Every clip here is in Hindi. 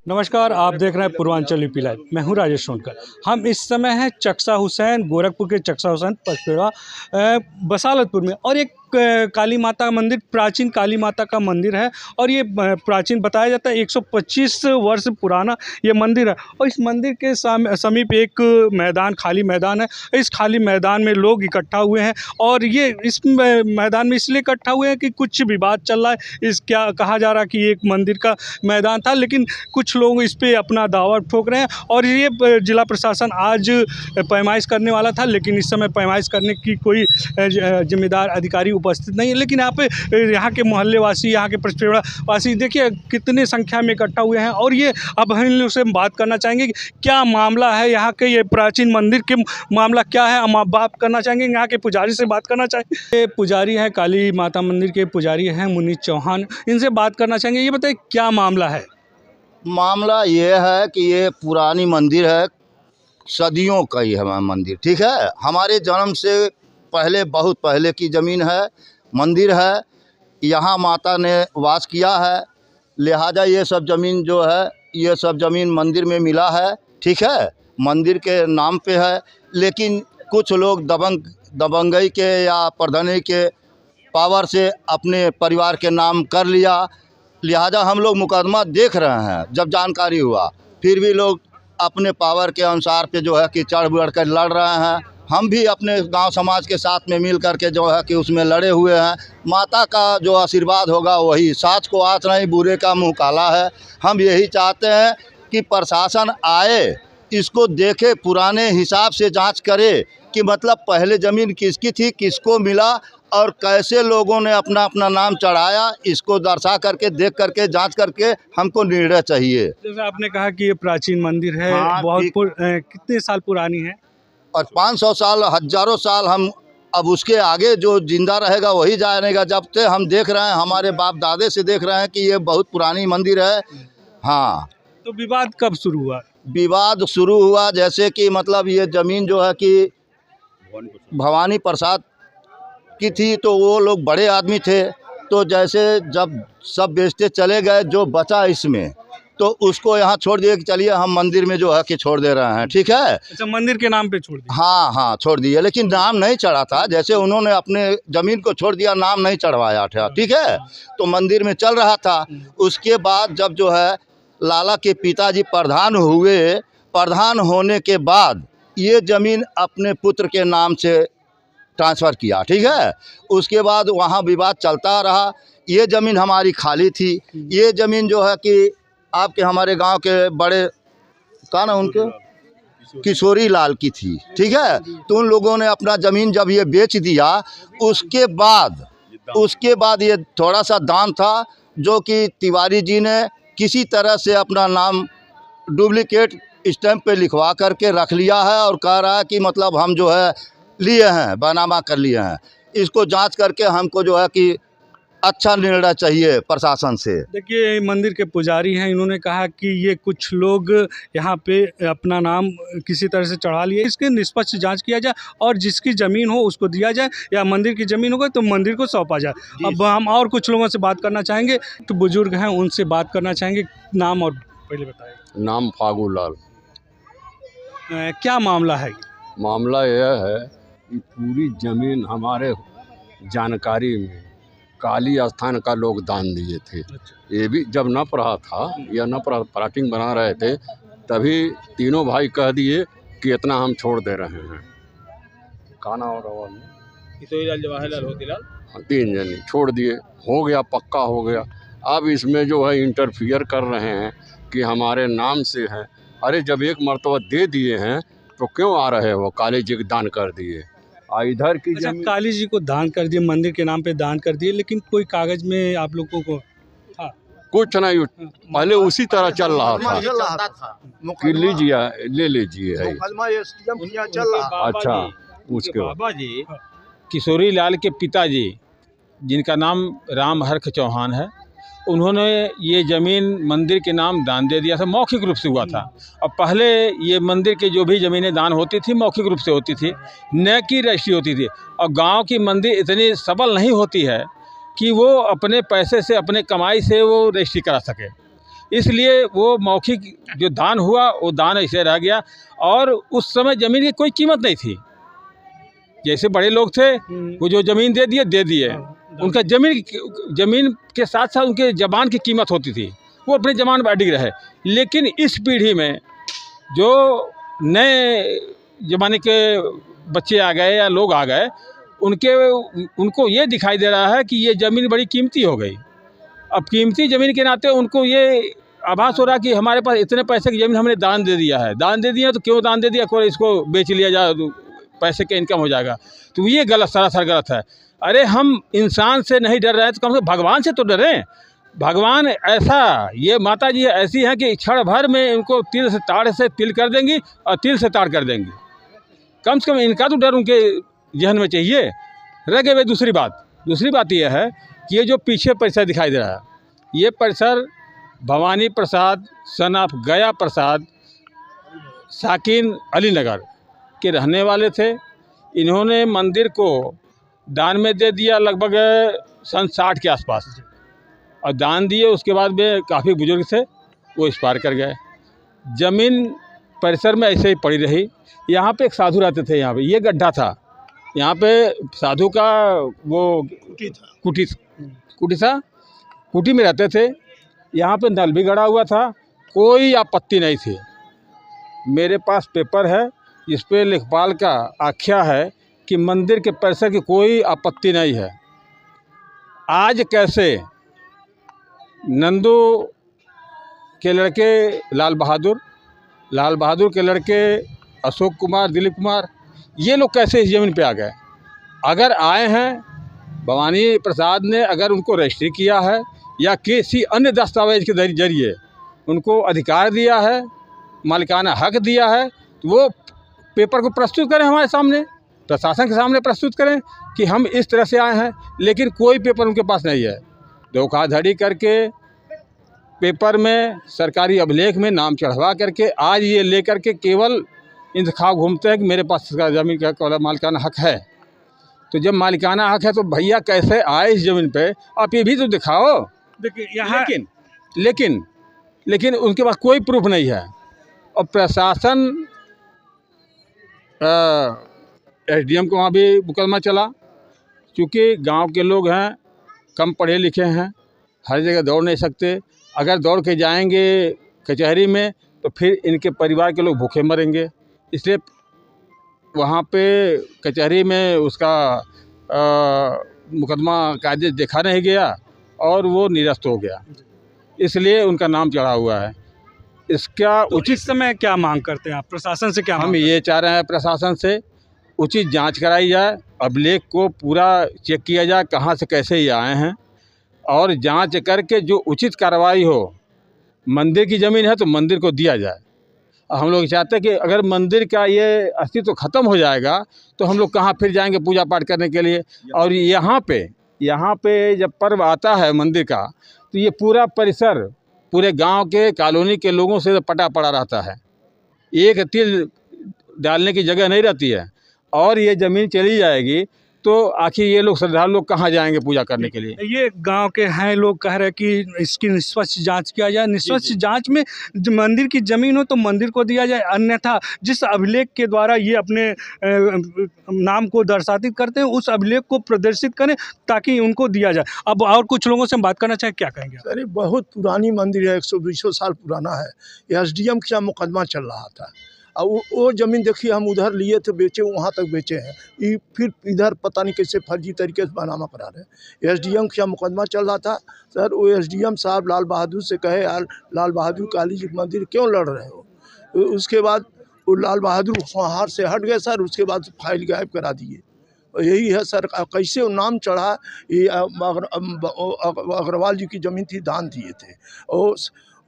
नमस्कार, आप देख रहे हैं पूर्वांचल यूपी लाइव। मैं हूं राजेश सोनकर। हम इस समय हैं चकसा हुसैन, गोरखपुर के चकसा हुसैन पचपेड़ा बसालतपुर में, और एक काली माता का मंदिर, प्राचीन काली माता का मंदिर है। और ये प्राचीन बताया जाता है 125 वर्ष पुराना ये मंदिर है। और इस मंदिर के समीप एक मैदान, खाली मैदान है। इस खाली मैदान में लोग इकट्ठा हुए हैं, और ये इस मैदान में इसलिए इकट्ठा हुए हैं कि कुछ विवाद चल रहा है। इस क्या कहा जा रहा है कि ये एक मंदिर का मैदान था, लेकिन कुछ लोग इस पे अपना दावा ठोक रहे हैं। और ये जिला प्रशासन आज पैमाइश करने वाला था, लेकिन इस समय पैमाइश करने की कोई जिम्मेदार अधिकारी उपस्थित नहीं है। लेकिन यहाँ के मोहल्ले वासी, यहाँ के पचपेड़ा वासी देखिए कितने संख्या में इकट्ठा हुए हैं। और ये अब हम लोग से बात करना चाहेंगे कि क्या मामला है यहाँ के, ये प्राचीन मंदिर के मामला क्या है। हम बात करना चाहेंगे, यहाँ के पुजारी से बात करना चाहेंगे। ये पुजारी हैं, काली माता मंदिर के पुजारी हैं मुनीष चौहान, इनसे बात करना चाहेंगे। ये बताइए क्या मामला है। मामला ये है कि ये पुरानी मंदिर है, सदियों का ही है मंदिर। ठीक है, हमारे जन्म से पहले, बहुत पहले की ज़मीन है, मंदिर है। यहाँ माता ने वास किया है, लिहाजा ये सब ज़मीन जो है, ये सब ज़मीन मंदिर में मिला है। ठीक है, मंदिर के नाम पे है। लेकिन कुछ लोग दबंगई के या प्रधानी के पावर से अपने परिवार के नाम कर लिया। लिहाजा हम लोग मुकदमा देख रहे हैं। जब जानकारी हुआ, फिर भी लोग अपने पावर के अनुसार पे जो है कि चढ़ बढ़ कर लड़ रहे हैं। हम भी अपने गांव समाज के साथ में मिल कर के जो है कि उसमें लड़े हुए हैं। माता का जो आशीर्वाद होगा वही, साच को आँच नहीं, बुरे का मुँह काला है। हम यही चाहते हैं कि प्रशासन आए, इसको देखे, पुराने हिसाब से जांच करे कि मतलब पहले ज़मीन किसकी थी, किसको मिला और कैसे लोगों ने अपना अपना नाम चढ़ाया। इसको दर्शा करके, देख करके, जांच करके हमको निर्णय चाहिए। जैसे आपने कहा कि ये प्राचीन मंदिर है, हाँ, बहुत कितने साल पुरानी है। और 500 साल, हजारों साल। हम अब उसके आगे जो जिंदा रहेगा वही जानेगा। जब से हम देख रहे हैं, हमारे बाप दादे से देख रहे हैं कि ये बहुत पुरानी मंदिर है। हाँ, तो विवाद कब शुरू हुआ। विवाद शुरू हुआ जैसे कि मतलब ये ज़मीन जो है कि भवानी प्रसाद की थी, तो वो लोग बड़े आदमी थे। तो जैसे जब सब बेचते चले गए, जो बचा इसमें तो उसको यहाँ छोड़ दिए कि चलिए हम मंदिर में जो है कि छोड़ दे रहे हैं। ठीक है, अच्छा, मंदिर के नाम पे छोड़ दिया। हाँ हाँ, छोड़ दिए, लेकिन नाम नहीं चढ़ा था। जैसे उन्होंने अपने ज़मीन को छोड़ दिया, नाम नहीं चढ़वाया था। ठीक है, तो मंदिर में चल रहा था। उसके बाद जब जो है लाला के पिताजी प्रधान हुए, प्रधान होने के बाद ये ज़मीन अपने पुत्र के नाम से ट्रांसफ़र किया। ठीक है, उसके बाद वहाँ विवाद चलता रहा। ये ज़मीन हमारी खाली थी। ये ज़मीन जो है कि आपके हमारे गांव के बड़े का ना, उनके किशोरी लाल की थी। ठीक है, तो उन लोगों ने अपना ज़मीन जब ये बेच दिया, उसके बाद ये थोड़ा सा दान था जो कि तिवारी जी ने किसी तरह से अपना नाम डुप्लीकेट स्टैंप पे लिखवा करके रख लिया है, और कह रहा है कि मतलब हम जो है लिए हैं, बनामा कर लिए हैं। इसको जांच करके हमको जो है कि अच्छा निर्णय चाहिए प्रशासन से। देखिए, मंदिर के पुजारी हैं, इन्होंने कहा कि ये कुछ लोग यहाँ पे अपना नाम किसी तरह से चढ़ा लिए। इसकी निष्पक्ष जांच किया जाए, और जिसकी ज़मीन हो उसको दिया जाए, या मंदिर की ज़मीन होगा तो मंदिर को सौंपा जाए। अब हम और कुछ लोगों से बात करना चाहेंगे, तो बुजुर्ग हैं, उनसे बात करना चाहेंगे। नाम और पहले बताइए। नाम फागू लाल। क्या मामला है। मामला यह है कि पूरी ज़मीन हमारे जानकारी में काली स्थान का लोग दान दिए थे। ये भी जब नप रहा था या नप प्लाटिंग बना रहे थे, तभी तीनों भाई कह दिए कि इतना हम छोड़ दे रहे हैं। काना और किशोरी लाल, जवाहर होतीलाल, हाँ, 3 जने छोड़ दिए। हो गया, पक्का हो गया। अब इसमें जो है इंटरफियर कर रहे हैं कि हमारे नाम से है। अरे जब एक मर्तबा दे दिए हैं तो क्यों आ रहे हो, काली जी को दान कर दिए। इधर की अच्छा, काली जी को दान कर दिए, मंदिर के नाम पे दान कर दिए, लेकिन कोई कागज में आप लोगों को था कुछ नहीं। पहले उसी तरह चल रहा था कि लीजिए, ले लीजिए है। अच्छा, उसके बाबा जी किशोरी लाल के पिताजी, जिनका नाम राम हरख चौहान है, उन्होंने ये ज़मीन मंदिर के नाम दान दे दिया था। मौखिक रूप से हुआ था। और पहले ये मंदिर की जो भी ज़मीनें दान होती थी मौखिक रूप से होती थी, न कि रजिस्ट्री होती थी। और गांव की मंदिर इतनी सबल नहीं होती है कि वो अपने पैसे से, अपने कमाई से वो रजिस्ट्री करा सके। इसलिए वो मौखिक जो दान हुआ वो दान ऐसे रह गया। और उस समय ज़मीन की कोई कीमत नहीं थी। जैसे बड़े लोग थे वो जो ज़मीन दे दिए, उनका ज़मीन के साथ साथ उनके ज़बान की कीमत होती थी, वो अपने ज़बान पर अडिग रहे। लेकिन इस पीढ़ी में जो नए ज़माने के बच्चे आ गए या लोग आ गए, उनको ये दिखाई दे रहा है कि ये ज़मीन बड़ी कीमती हो गई। अब कीमती ज़मीन के नाते उनको ये आभास हो रहा कि हमारे पास इतने पैसे की ज़मीन हमने दान दे दिया है, तो क्यों दान दे दिया, कोई इसको बेच लिया जाए तो पैसे का इनकम हो जाएगा। तो ये गलत, सरासर गलत है। अरे हम इंसान से नहीं डर रहे हैं तो कम से कम भगवान से तो डरें। भगवान ऐसा, ये माता जी ऐसी हैं कि क्षण भर में इनको तिल से ताड़ से तिल कर देंगी और तिल से ताड़ कर देंगी। कम से कम इनका तो डर उनके जहन में चाहिए। रह गई दूसरी बात यह है कि ये जो पीछे परिसर दिखाई दे रहा है, ये परिसर भवानी प्रसाद सन ऑफ गया प्रसाद साकिन अली नगर के रहने वाले थे। इन्होंने मंदिर को दान में दे दिया लगभग सन 60 के आसपास, और दान दिए। उसके बाद में काफ़ी बुजुर्ग थे, वो एक्सपायर कर गए। ज़मीन परिसर में ऐसे ही पड़ी रही। यहाँ पे एक साधु रहते थे, यहाँ पे ये गड्ढा था, यहाँ पे साधु का वो कुटी था, कुटी में रहते थे। यहाँ पे नल भी गड़ा हुआ था, कोई आपत्ति नहीं थी। मेरे पास पेपर है जिस पे लेखपाल का आख्या है कि मंदिर के परिसर की कोई आपत्ति नहीं है। आज कैसे नंदू के लड़के लाल बहादुर के लड़के अशोक कुमार, दिलीप कुमार, ये लोग कैसे इस ज़मीन पे आ गए? अगर आए हैं, भवानी प्रसाद ने अगर उनको रजिस्ट्री किया है या किसी अन्य दस्तावेज के जरिए उनको अधिकार दिया है, मालिकाना हक दिया है, तो वो पेपर को प्रस्तुत करें, हमारे सामने, प्रशासन के सामने प्रस्तुत करें कि हम इस तरह से आए हैं। लेकिन कोई पेपर उनके पास नहीं है। धोखाधड़ी करके पेपर में, सरकारी अभिलेख में नाम चढ़वा करके आज ये लेकर के केवल इंतखाब घूमते हैं कि मेरे पास ज़मीन का मालिकाना हक है। तो जब मालिकाना हक है तो भैया कैसे आए इस ज़मीन पे, आप ये भी तो दिखाओ। देखिए यहाँ लेकिन उनके पास कोई प्रूफ नहीं है। और प्रशासन, एसडीएम को वहाँ भी मुकदमा चला, क्योंकि गांव के लोग हैं, कम पढ़े लिखे हैं, हर जगह दौड़ नहीं सकते। अगर दौड़ के जाएंगे कचहरी में तो फिर इनके परिवार के लोग भूखे मरेंगे। इसलिए वहाँ पे कचहरी में उसका मुकदमा कायदे देखा नहीं गया और वो निरस्त हो गया, इसलिए उनका नाम चढ़ा हुआ है। इसका तो उचित समय क्या मांग करते हैं आप प्रशासन से? क्या हम ये चाह रहे हैं प्रशासन से उचित जांच कराई जाए, अभिलेख को पूरा चेक किया जाए कहाँ से कैसे ये आए हैं, और जांच करके जो उचित कार्रवाई हो। मंदिर की ज़मीन है तो मंदिर को दिया जाए। हम लोग चाहते हैं कि अगर मंदिर का ये अस्तित्व ख़त्म हो जाएगा तो हम लोग कहाँ फिर जाएंगे पूजा पाठ करने के लिए। और यहाँ पे जब पर्व आता है मंदिर का तो ये पूरा परिसर पूरे गांव के, कॉलोनी के लोगों से पटा पड़ा रहता है, एक तिल डालने की जगह नहीं रहती है। और ये ज़मीन चली जाएगी तो आखिर ये लोग, श्रद्धालु लोग, कहाँ जाएंगे पूजा करने के लिए? ये गांव के हैं लोग कह रहे हैं कि इसकी निष्पक्ष जांच किया जाए। निष्पक्ष जांच में जो मंदिर की ज़मीन हो तो मंदिर को दिया जाए, अन्यथा जिस अभिलेख के द्वारा ये अपने नाम को दर्शातित करते हैं उस अभिलेख को प्रदर्शित करें ताकि उनको दिया जाए। अब और कुछ लोगों से हम बात करना चाहें, क्या कहेंगे? अरे बहुत पुरानी मंदिर है, 100-200 साल पुराना है। एसडीएम का मुकदमा चल रहा था और वो ज़मीन देखिए हम उधर लिए थे, बेचे, वहाँ तक बेचे हैं। ये फिर इधर पता नहीं कैसे फर्जी तरीके से बनामा करा रहे हैं। एसडीएम का मुकदमा चल रहा था सर। वो एसडीएम साहब लाल बहादुर से कहे, यार लाल बहादुर काली जी मंदिर क्यों लड़ रहे हो? उसके बाद वो लाल बहादुर वहाँ से हट गए सर। उसके बाद फाइल गायब करा दिए। यही है सर, कैसे वो नाम चढ़ा। ये अग्रवाल जी की ज़मीन थी, दान दिए थे।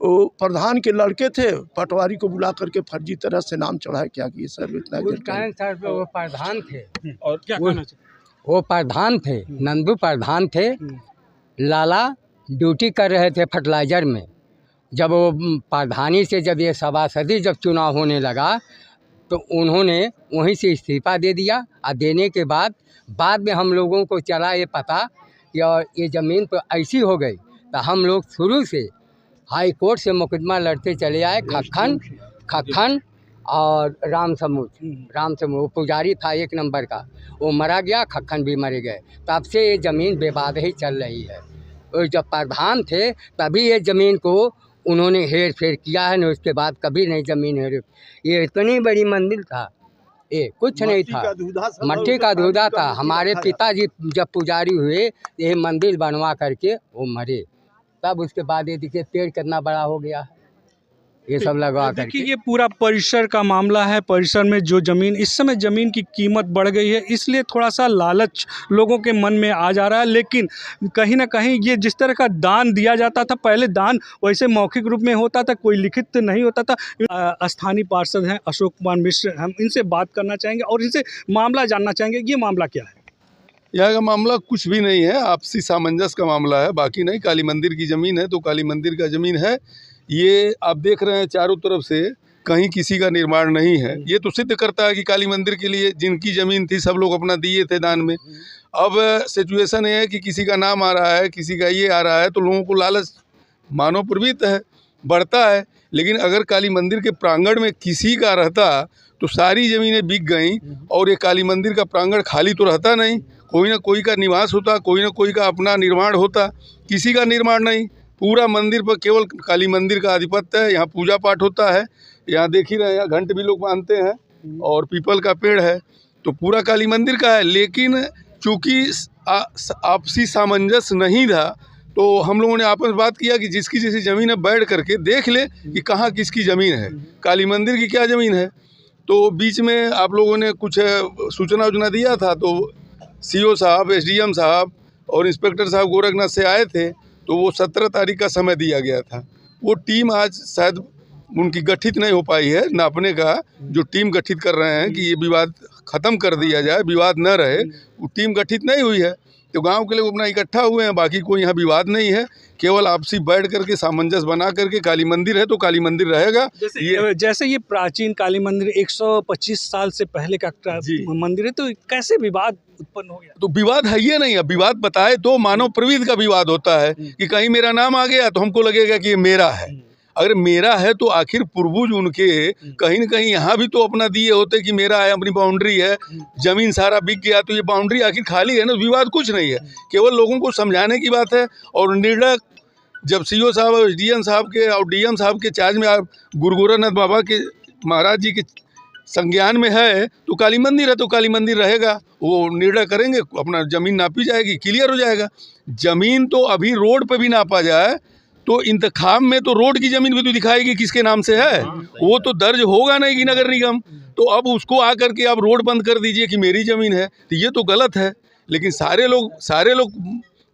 वो प्रधान के लड़के थे, पटवारी को बुला करके फर्जी तरह से नाम चढ़ाए। क्या किए सर? इतना सर वो प्रधान थे। और क्या कहना चाहिए? वो प्रधान थे, नंदू प्रधान थे। लाला ड्यूटी कर रहे थे फर्टिलाइज़र में। जब वो प्रधानी से जब ये सभासदी जब चुनाव होने लगा तो उन्होंने वहीं से इस्तीफा दे दिया। और देने के बाद में हम लोगों को चला ये पता कि ये ज़मीन तो ऐसी हो गई। तो हम लोग शुरू से हाई कोर्ट से मुकदमा लड़ते चले आए। खक्खन और रामसमूद वो पुजारी था 1 नंबर का, वो मरा गया, खक्खन भी मरे गए। तब से ये ज़मीन विवाद ही चल रही है। और जब प्रधान थे तभी ये ज़मीन को उन्होंने हेर फेर किया है, न उसके बाद कभी नहीं ज़मीन हेर। ये इतनी बड़ी मंदिर था, ये कुछ नहीं था, मट्टी का दूधा था। हमारे पिताजी जब पुजारी हुए ये मंदिर बनवा करके वो मरे, तब उसके बाद ये देखिए पेड़ कितना बड़ा हो गया, ये सब लगा करके। देखिए ये पूरा परिसर का मामला है। परिसर में जो ज़मीन, इस समय ज़मीन की कीमत बढ़ गई है, इसलिए थोड़ा सा लालच लोगों के मन में आ जा रहा है। लेकिन कहीं ना कहीं ये जिस तरह का दान दिया जाता था, पहले दान वैसे मौखिक रूप में होता था, कोई लिखित नहीं होता था। स्थानीय पार्षद हैं अशोक कुमार मिश्र, हम इनसे बात करना चाहेंगे और इनसे मामला जानना चाहेंगे। ये मामला क्या है? यहाँ का मामला कुछ भी नहीं है, आपसी सामंजस्य का मामला है, बाकी नहीं। काली मंदिर की ज़मीन है तो काली मंदिर का ज़मीन है। ये आप देख रहे हैं चारों तरफ से कहीं किसी का निर्माण नहीं है। ये तो सिद्ध करता है कि काली मंदिर के लिए जिनकी ज़मीन थी सब लोग अपना दिए थे दान में। अब सिचुएशन ये है कि किसी का नाम आ रहा है, किसी का ये आ रहा है, तो लोगों को लालच मानव प्रवृत्त है, बढ़ता है। लेकिन अगर काली मंदिर के प्रांगण में किसी का रहता तो सारी ज़मीनें बिक गई और ये काली मंदिर का प्रांगण खाली तो रहता नहीं, कोई ना कोई का निवास होता, कोई ना कोई का अपना निर्माण होता। किसी का निर्माण नहीं, पूरा मंदिर पर केवल काली मंदिर का आधिपत्य है। यहाँ पूजा पाठ होता है, यहाँ देख ही रहे हैं, यहाँ घंट भी लोग बांधते हैं और पीपल का पेड़ है, तो पूरा काली मंदिर का है। लेकिन चूँकि आपसी सामंजस्य नहीं था तो हम लोगों ने आपस में बात किया कि जिसकी जैसी ज़मीन है बैठ करके देख ले कि कहाँ किसकी ज़मीन है, काली मंदिर की क्या ज़मीन है। तो बीच में आप लोगों ने कुछ सूचना वूचना दिया था, तो CO साहब, SDM साहब और इंस्पेक्टर साहब गोरखनाथ से आए थे, तो वो 17 तारीख का समय दिया गया था। वो टीम आज शायद उनकी गठित नहीं हो पाई है, नापने का जो टीम गठित कर रहे हैं कि ये विवाद ख़त्म कर दिया जाए, विवाद न रहे, वो टीम गठित नहीं हुई है। तो गांव के लोग अपना इकट्ठा हुए हैं, बाकी कोई यहाँ विवाद नहीं है, केवल आपसी बैठ करके सामंजस्य बना करके काली मंदिर है तो काली मंदिर रहेगा। जैसे ये प्राचीन काली मंदिर 125 साल से पहले का मंदिर है, तो कैसे विवाद उत्पन्न हो गया? तो विवाद है ये नहीं है, विवाद बताए तो मानव प्रवृत्ति का विवाद होता है कि कहीं मेरा नाम आ गया तो हमको लगेगा कि ये मेरा है। अगर मेरा है तो आखिर पूर्वज उनके कहीं न कहीं यहाँ भी तो अपना दिए होते कि मेरा है, अपनी बाउंड्री है, ज़मीन सारा बिक गया तो ये बाउंड्री आखिर खाली है ना, विवाद कुछ नहीं है, केवल लोगों को समझाने की बात है। और निर्णय जब CO साहब और SDM साहब के और DM साहब के चार्ज में आप गुरु गोरखनाथ बाबा के महाराज जी के संज्ञान में है तो काली मंदिर है तो काली मंदिर रहेगा। वो निर्णय करेंगे, अपना ज़मीन नापी जाएगी, क्लियर हो जाएगा। ज़मीन तो अभी रोड पे भी नापा जाए तो इंतखाब में तो रोड की ज़मीन भी तो दिखाएगी किसके नाम से है, वो तो दर्ज होगा नहीं कि नगर निगम। तो अब उसको आकर के आप रोड बंद कर दीजिए कि मेरी ज़मीन है, तो ये तो गलत है। लेकिन सारे लोग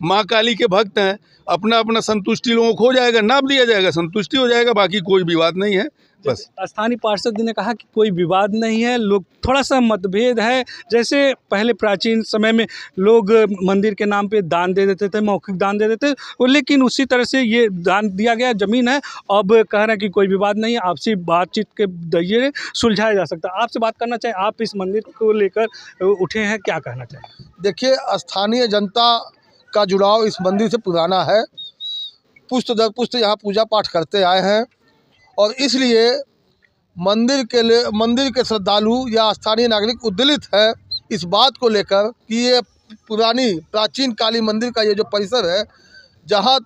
माँ काली के भक्त हैं, अपना अपना संतुष्टि लोगों को हो जाएगा, नाप दिया जाएगा, संतुष्टि हो जाएगा, बाकी कोई विवाद नहीं है। बस स्थानीय पार्षद ने कहा कि कोई विवाद नहीं है, लोग थोड़ा सा मतभेद है। जैसे पहले प्राचीन समय में लोग मंदिर के नाम पे दान दे देते थे, मौखिक दान दे देते थे, लेकिन उसी तरह से ये दान दिया गया ज़मीन है। अब कह रहे हैं कि कोई विवाद नहीं है, आपसी बातचीत के जरिए सुलझाया जा सकता है। आपसे बात करना चाहें, आप इस मंदिर को लेकर उठे हैं, क्या कहना चाहें? देखिए, स्थानीय जनता का जुड़ाव इस मंदिर से पुराना है, पुश्त दर पुश्त यहाँ पूजा पाठ करते आए हैं और इसलिए मंदिर के श्रद्धालु या स्थानीय नागरिक उद्वेलित है इस बात को लेकर कि ये प्राचीन काली मंदिर का ये जो परिसर है, जहाँ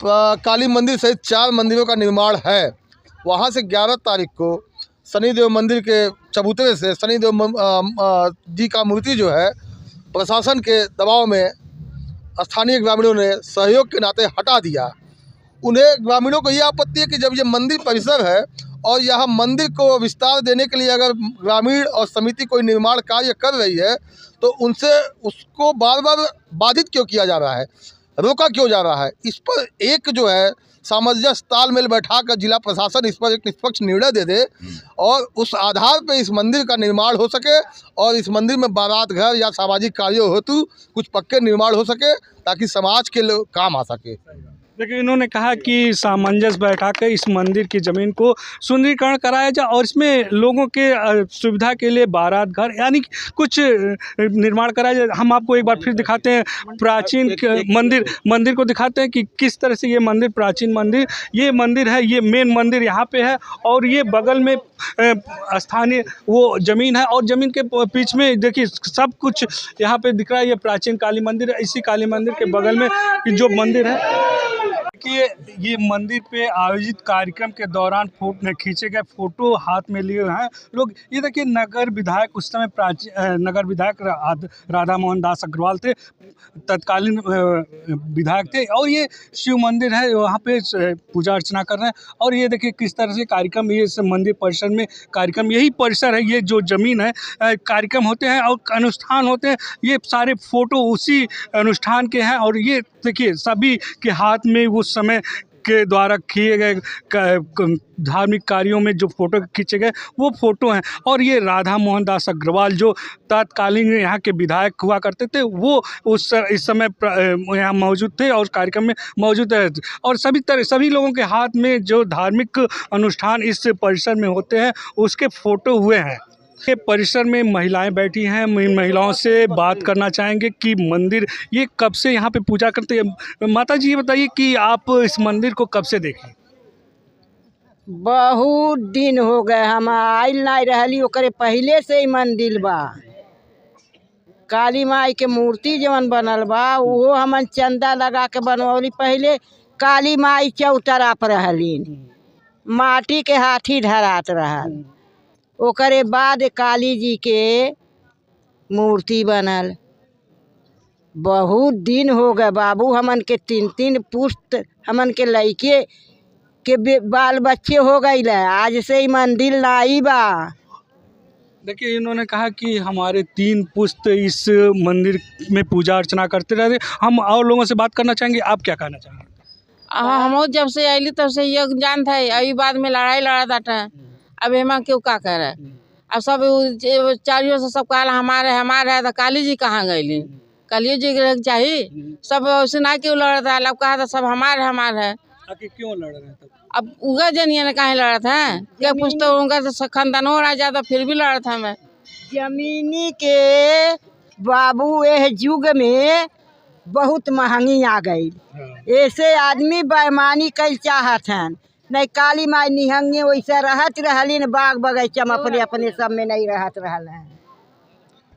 काली मंदिर सहित 4 मंदिरों का निर्माण है, वहाँ से 11 तारीख को शनिदेव मंदिर के चबूतरे से शनिदेव जी का मूर्ति जो है प्रशासन के दबाव में स्थानीय ग्रामीणों ने सहयोग के नाते हटा दिया। उन्हें ग्रामीणों को ये आपत्ति है कि जब ये मंदिर परिसर है और यहाँ मंदिर को विस्तार देने के लिए अगर ग्रामीण और समिति कोई निर्माण कार्य कर रही है तो उनसे उसको बार बार बाधित क्यों किया जा रहा है, रोका क्यों जा रहा है। इस पर एक जो है सामंजस्य तालमेल बैठा कर जिला प्रशासन इस पर एक निष्पक्ष निर्णय दे दे और उस आधार पर इस मंदिर का निर्माण हो सके और इस मंदिर में बारात घर या सामाजिक कार्यों हेतु कुछ पक्के निर्माण हो सके ताकि समाज के लोग काम आ सके। देखिए, इन्होंने कहा कि सामंजस्य बैठाकर इस मंदिर की ज़मीन को सुंदरीकरण कराया जाए और इसमें लोगों के सुविधा के लिए बारात घर यानी कि कुछ निर्माण कराया जाए। हम आपको एक बार फिर दिखाते हैं प्राचीन मंदिर को दिखाते हैं कि किस तरह से ये मंदिर प्राचीन मंदिर ये मंदिर है। ये मेन मंदिर यहाँ पे है और ये बगल में स्थानीय वो ज़मीन है और ज़मीन के बीच में देखिए सब कुछ यहाँ पे दिख रहा है। ये प्राचीन काली मंदिर है। इसी काली मंदिर के बगल में जो मंदिर है कि ये मंदिर पे आयोजित कार्यक्रम के दौरान खींचे गए फोटो हाथ में लिए हैं लोग। ये देखिए नगर विधायक उस समय नगर विधायक राधा मोहन दास अग्रवाल थे, तत्कालीन विधायक थे और ये शिव मंदिर है वहाँ पे पूजा अर्चना कर रहे हैं। और ये देखिए किस तरह से कार्यक्रम ये मंदिर परिसर में कार्यक्रम यही परिसर है, ये जो ज़मीन है कार्यक्रम होते हैं और अनुष्ठान होते हैं। ये सारे फोटो उसी अनुष्ठान के हैं और ये देखिए सभी के हाथ में उस समय के द्वारा किए गए धार्मिक कार्यों में जो फ़ोटो खींचे गए वो फ़ोटो हैं। और ये राधा मोहन दास अग्रवाल जो तत्कालीन यहाँ के विधायक हुआ करते थे वो इस समय यहाँ मौजूद थे और कार्यक्रम में मौजूद है। और सभी लोगों के हाथ में जो धार्मिक अनुष्ठान इस परिसर में होते हैं उसके फ़ोटो हुए हैं। ये परिसर में महिलाएं बैठी हैं, महिलाओं से बात करना चाहेंगे कि मंदिर ये कब से यहाँ पे पूजा करते हैं। माता जी ये बताइए कि आप इस मंदिर को कब से देखें? बहुत दिन हो गए, हम आइल नहीं रहली ओकरे पहले से ही मंदिर बा। काली माई के मूर्ति जवन बनल बा वो हमन चंदा लगा के बनवली। पहले काली माई चौतरा पर रहलीन, माटी के हाथी धरात रहल। ओकरे बाद काली जी के मूर्ति बनल। बहुत दिन हो गए बाबू, हमन के 3 पुस्त हमन के लइके के बाल बच्चे हो गए। आज से ही मंदिर लाई बा। देखिए इन्होंने कहा कि हमारे 3 पुस्त इस मंदिर में पूजा अर्चना करते रहते। हम और लोगों से बात करना चाहेंगे, आप क्या कहना चाहेंगे? हम जब से आइली तब से ये जान था अभी बाद में लड़ाई लड़ा था। अब एमा क्यों का करे? अब सब चारियों से सब कहला हमारे है तो काली जी कहाँ गईली? काली जी के चाहिए सब वैसे ना क्यों लड़ रहा है? अब कहा था सब हमारे है। क्यों लड़ रहे थे? अब उगा जनिए ने कहीं लड़ा था क्या पूछते उनका तो खानदान हो रहा जाता फिर भी लड़ा था। मैं जमीनी के बाबू यह युग में बहुत महंगी आ गई। ऐसे आदमी बेईमानी कल चाहत हैं। नहीं काली माई निहंगे वैसे रहत रहली न बाग बगीचा में अपने सब में नहीं रहत रहल हैं।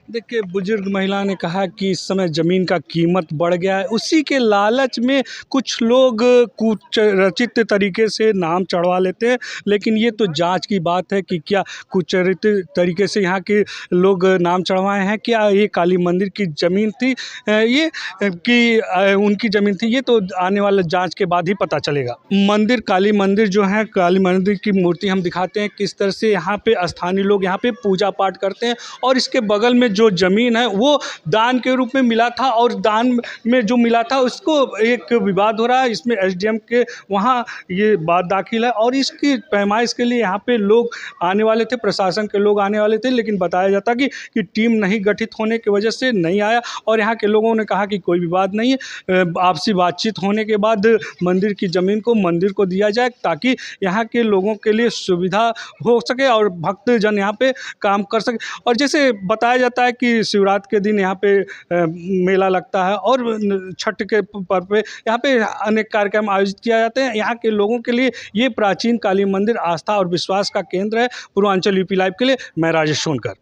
देखिए बुजुर्ग महिला ने कहा कि इस समय ज़मीन का कीमत बढ़ गया है, उसी के लालच में कुछ लोग कुचरित तरीके से नाम चढ़वा लेते हैं। लेकिन ये तो जांच की बात है कि क्या कुचरित तरीके से यहाँ के लोग नाम चढ़वाए हैं, क्या ये काली मंदिर की ज़मीन थी ये कि उनकी ज़मीन थी, ये तो आने वाले जांच के बाद ही पता चलेगा। मंदिर काली मंदिर जो है, काली मंदिर की मूर्ति हम दिखाते हैं किस तरह से यहाँ पे स्थानीय लोग यहाँ पे पूजा पाठ करते हैं। और इसके बगल में जो ज़मीन है वो दान के रूप में मिला था और दान में जो मिला था उसको एक विवाद हो रहा है। इसमें एसडीएम के वहाँ ये बात दाखिल है और इसकी पैमाइश के लिए यहाँ पे लोग आने वाले थे, प्रशासन के लोग आने वाले थे, लेकिन बताया जाता कि टीम नहीं गठित होने की वजह से नहीं आया। और यहाँ के लोगों ने कहा कि कोई विवाद नहीं है, आपसी बातचीत होने के बाद मंदिर की ज़मीन को मंदिर को दिया जाए ताकि यहाँ के लोगों के लिए सुविधा हो सके और भक्तजन यहाँ पे काम कर सके। और जैसे बताया जाता है कि शिवरात्रि के दिन यहाँ पे मेला लगता है और छठ के पर्व पे यहाँ पे अनेक कार्यक्रम आयोजित किए जाते हैं। यहाँ के लोगों के लिए ये प्राचीन काली मंदिर आस्था और विश्वास का केंद्र है। पूर्वांचल यूपी लाइव के लिए मैं राजेश सोनकर।